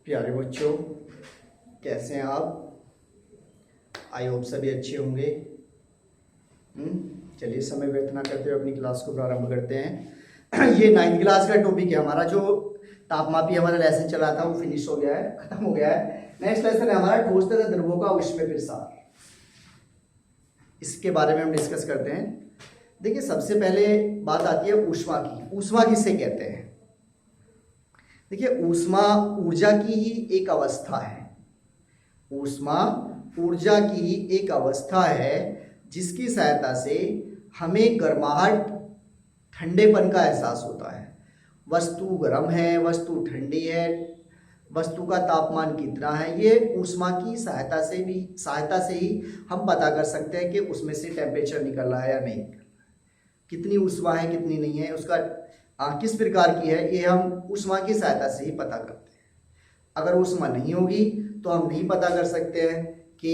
प्यारे बच्चों, कैसे हैं आप? आई होप सभी अच्छे होंगे। चलिए समय व्यर्थ ना करते हुए अपनी क्लास को प्रारंभ करते हैं। ये 9th क्लास का टॉपिक है हमारा। जो तापमापी हमारा लेसन चला था वो फिनिश हो गया है, खत्म हो गया है। नेक्स्ट लेसन है हमारा ठोस तथा द्रवों का ऊष्मीय प्रसार। इसके बारे में हम डिस्कस करते हैं। देखिए, सबसे पहले बात आती है ऊष्मा की। ऊष्मा किसे कहते हैं? देखिए, ऊष्मा ऊर्जा की ही एक अवस्था है। ऊष्मा ऊर्जा की ही एक अवस्था है जिसकी सहायता से हमें गर्माहट, ठंडेपन का एहसास होता है। वस्तु गर्म है, वस्तु ठंडी है, वस्तु का तापमान कितना है, ये ऊष्मा की सहायता से ही हम पता कर सकते हैं कि उसमें से टेम्परेचर निकल रहा है या नहीं, कितनी ऊष्मा है कितनी नहीं है, उसका किस प्रकार की है, ये हम ऊष्मा की सहायता से ही पता करते हैं। अगर ऊष्मा नहीं होगी तो हम नहीं पता कर सकते हैं कि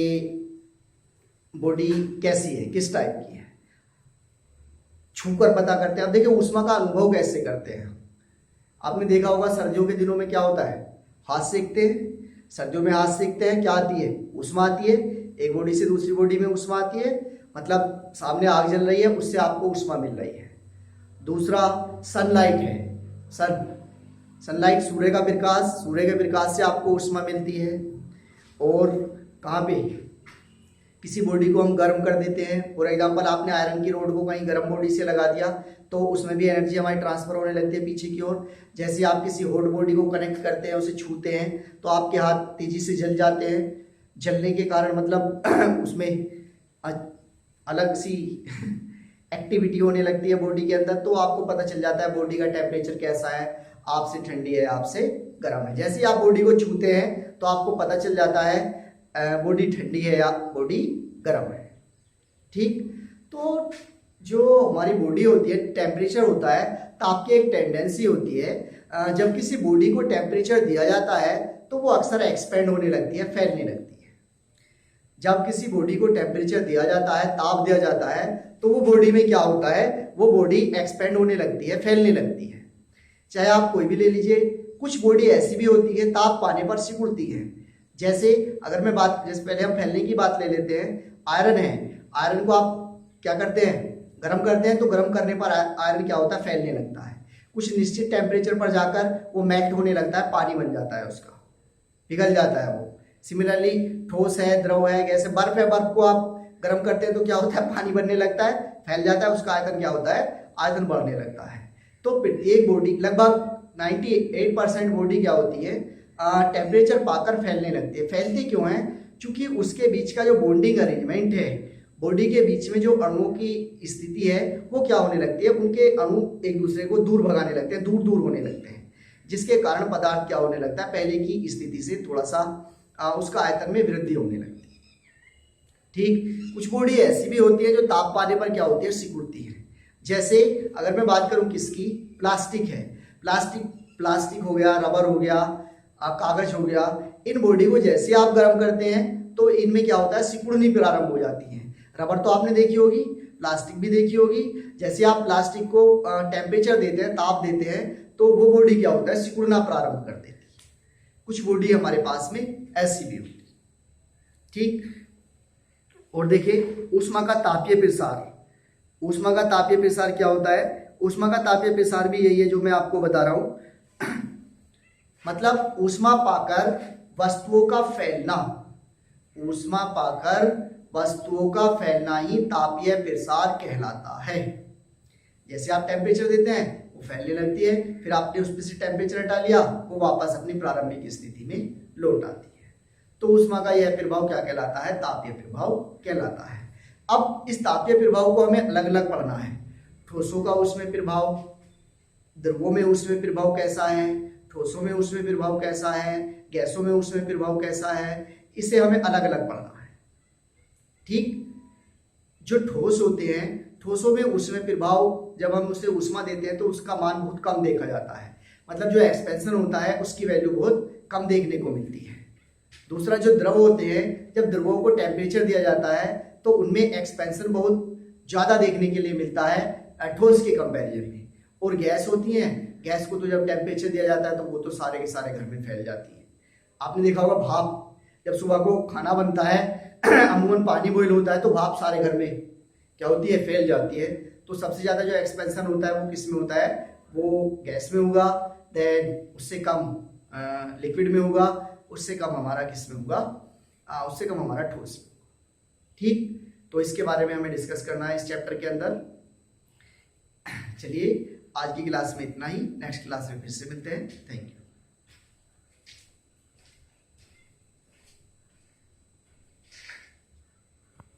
बॉडी कैसी है, किस टाइप की है। छूकर पता करते हैं। अब देखिए, ऊष्मा का अनुभव कैसे करते हैं। आपने देखा होगा सर्दियों के दिनों में क्या होता है, हाथ सेकते हैं। सर्दियों में हाथ सेकते हैं, क्या आती है, ऊष्मा आती है। एक बॉडी से दूसरी बॉडी में ऊष्मा आती है, मतलब सामने आग जल रही है, उससे आपको ऊष्मा मिल रही है। दूसरा सनलाइट है। सनलाइट सूर्य का प्रकाश से आपको ऊष्मा मिलती है। और कहाँ पे, किसी बॉडी को हम गर्म कर देते हैं। फॉर एग्जांपल, आपने आयरन की रोड को कहीं गर्म बॉडी से लगा दिया तो उसमें भी एनर्जी हमारी ट्रांसफर होने लगती है पीछे की ओर। जैसे आप किसी हॉट बॉडी को कनेक्ट करते हैं, उसे छूते हैं तो आपके हाथ तेजी से जल जाते हैं। जलने के कारण मतलब उसमें अलग सी एक्टिविटी होने लगती है बॉडी के अंदर, तो आपको पता चल जाता है बॉडी का टेम्परेचर कैसा है, आपसे ठंडी है, आपसे गर्म है। जैसे ही आप बॉडी को छूते हैं तो आपको पता चल जाता है बॉडी ठंडी है या बॉडी गर्म है। ठीक, तो जो हमारी बॉडी होती है, टेम्परेचर होता है, ताप की एक टेंडेंसी होती है। जब किसी बॉडी को टेम्परेचर दिया जाता है तो वो अक्सर एक्सपेंड होने लगती है, फैलने लगती है। जब किसी बॉडी को टेम्परेचर दिया जाता है, ताप दिया जाता है, तो वो बॉडी में क्या होता है, वो बॉडी एक्सपेंड होने लगती है, फैलने लगती है। चाहे आप कोई भी ले लीजिए, कुछ बॉडी ऐसी भी होती है ताप पाने पर सिकुड़ती है। जैसे पहले हम फैलने की बात ले लेते हैं। आयरन है, आयरन को आप क्या करते हैं, गर्म करते हैं, तो गर्म करने पर आयरन क्या होता है, फैलने लगता है। कुछ निश्चित टेम्परेचर पर जाकर वो मेल्ट होने लगता है, पानी बन जाता है, उसका पिघल जाता है वो। सिमिलरली ठोस है, द्रव है, गैस है, बर्फ है, बर्फ को आप गर्म करते हैं तो क्या होता है, पानी बनने लगता है, फैल जाता है, उसका आयतन क्या होता है, आयतन बढ़ने लगता है। तो एक बॉडी, लगभग 98% बॉडी क्या होती है, टेम्परेचर पाकर फैलने लगती है। फैलती क्यों है? क्योंकि उसके बीच का जो बॉन्डिंग अरेंजमेंट है, बॉडी के बीच में जो अणुओं की स्थिति है, वो क्या होने लगती है, उनके अणु एक दूसरे को दूर भगाने लगते हैं, दूर दूर होने लगते हैं, जिसके कारण पदार्थ क्या होने लगता है, पहले की स्थिति से थोड़ा सा उसका आयतन में वृद्धि होने लगती है। ठीक, कुछ बॉडी ऐसी भी होती है जो ताप पाने पर क्या होती है, सिकुड़ती है। जैसे अगर मैं बात करूं किसकी, प्लास्टिक है। प्लास्टिक हो गया, रबर हो गया, कागज हो गया। इन बॉडी को जैसे आप गर्म करते हैं तो इनमें क्या होता है, सिकुड़नी प्रारंभ हो जाती है। रबर तो आपने देखी होगी, प्लास्टिक भी देखी होगी। जैसे आप प्लास्टिक को टेम्परेचर देते हैं, ताप देते हैं, तो वो बॉडी क्या होता है, सिकुड़ना प्रारंभ कर देती है। कुछ बॉडी हमारे पास में ऐसी भी होती है। ठीक, और देखिए ऊष्मा का तापीय प्रसार। ऊष्मा का तापीय प्रसार क्या होता है? ऊष्मा का तापीय प्रसार भी यही है जो मैं आपको बता रहा हूं। मतलब ऊष्मा पाकर वस्तुओं का फैलना, ऊष्मा पाकर वस्तुओं का फैलना ही तापीय प्रसार कहलाता है। जैसे आप टेम्परेचर देते हैं, वो फैलने लगती है, फिर आपने उसमें से टेम्परेचर हटा लिया, वो वापस अपनी प्रारंभिक स्थिति में लौट आती है। तो ऊष्मा का यह प्रभाव क्या कहलाता है, तापीय प्रभाव कहलाता है। अब इस तापीय प्रभाव को हमें अलग अलग पढ़ना है। ठोसों का ऊष्मीय प्रभाव, द्रवों में ऊष्मीय प्रभाव कैसा है, ठोसों में ऊष्मीय प्रभाव कैसा है, गैसों में ऊष्मीय प्रभाव कैसा है, इसे हमें अलग अलग पढ़ना है। ठीक, जो ठोस होते हैं, ठोसों में ऊष्मीय प्रभाव जब हम उसे ऊष्मा देते हैं तो उसका मान बहुत कम देखा जाता है। मतलब जो एक्सपेंशन होता है उसकी वैल्यू बहुत कम देखने को मिलती है। दूसरा, जो द्रव होते हैं, जब द्रवों को टेम्परेचर दिया जाता है तो उनमें एक्सपेंशन बहुत ज़्यादा देखने के लिए मिलता है ठोस के कंपैरिजन में। और गैस होती हैं, गैस को तो जब टेम्परेचर दिया जाता है तो वो तो सारे के सारे घर में फैल जाती है। आपने देखा होगा भाप, जब सुबह को खाना बनता है अमूमन पानी बॉईल होता है तो भाप सारे घर में क्या होती है, फैल जाती है। तो सबसे ज़्यादा जो एक्सपेंशन होता है वो किस में होता है, वो गैस में होगा, देन उससे कम लिक्विड में होगा, उससे कम हमारा किस में होगा, उससे कम हमारा ठोस में। ठीक, तो इसके बारे में हमें डिस्कस करना है इस चैप्टर के अंदर। चलिए आज की क्लास में इतना ही, नेक्स्ट क्लास में फिर से मिलते हैं। Thank you.